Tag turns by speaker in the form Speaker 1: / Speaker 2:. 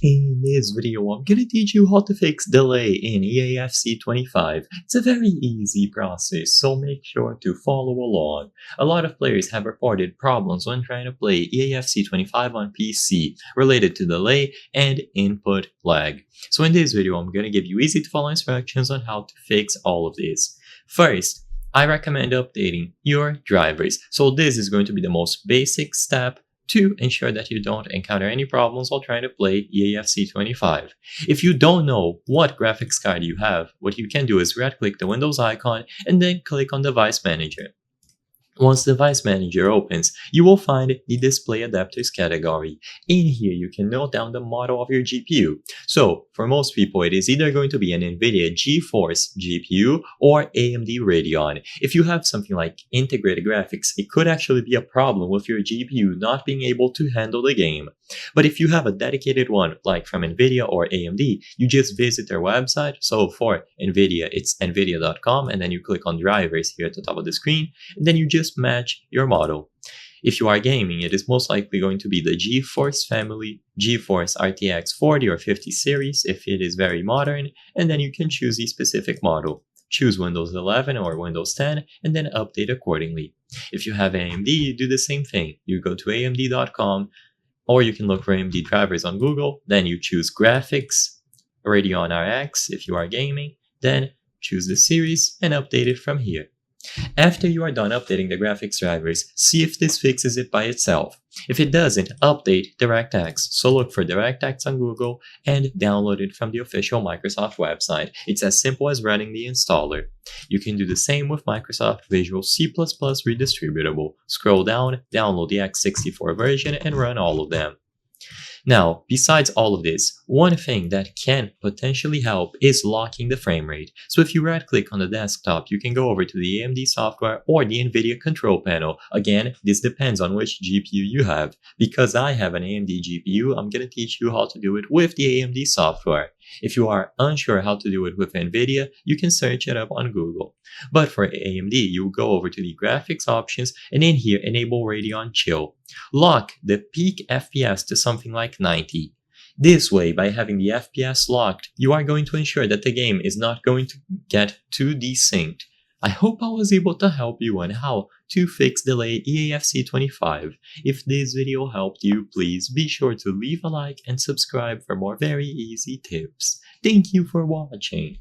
Speaker 1: In this video, I'm gonna teach you how to fix delay in EAFC 25. It's a very easy process, so make sure to follow along. A lot of players have reported problems when trying to play EAFC 25 on PC related to delay and input lag. So in this video, I'm gonna give you easy to follow instructions on how to fix all of this. First, I recommend updating your drivers. So this is going to be the most basic step to ensure that you don't encounter any problems while trying to play EAFC 25. If you don't know what graphics card you have, what you can do is right-click the Windows icon and then click on Device Manager. Once Device Manager opens, you will find the Display Adapters category. In here, you can note down the model of your GPU. So, for most people, it is either going to be an NVIDIA GeForce GPU or AMD Radeon. If you have something like integrated graphics, it could actually be a problem with your GPU not being able to handle the game. But if you have a dedicated one, like from NVIDIA or AMD, you just visit their website. So for NVIDIA, it's nvidia.com, and then you click on drivers here at the top of the screen, and then you just match your model. If you are gaming, it is most likely going to be the GeForce family, GeForce RTX 40 or 50 series if it is very modern, and then you can choose the specific model. Choose Windows 11 or Windows 10 and then update accordingly. If you have AMD, you do the same thing. You go to amd.com, or you can look for AMD drivers on Google, then you choose Graphics, Radeon RX if you are gaming, then choose the series and update it from here. After you are done updating the graphics drivers, see if this fixes it by itself. If it doesn't, update DirectX. So look for DirectX on Google and download it from the official Microsoft website. It's as simple as running the installer. You can do the same with Microsoft Visual C++ Redistributable. Scroll down, download the x64 version, and run all of them. Now, besides all of this, one thing that can potentially help is locking the frame rate. So if you right-click on the desktop, you can go over to the AMD software or the NVIDIA control panel. Again, this depends on which GPU you have. Because I have an AMD GPU, I'm going to teach you how to do it with the AMD software. If you are unsure how to do it with NVIDIA, you can search it up on Google. But for AMD, you go over to the graphics options and in here enable Radeon Chill. Lock the peak FPS to something like 90. This way, by having the FPS locked, you are going to ensure that the game is not going to get too desynced. I hope I was able to help you on how to fix delay EAFC 25. If this video helped you, please be sure to leave a like and subscribe for more very easy tips. Thank you for watching.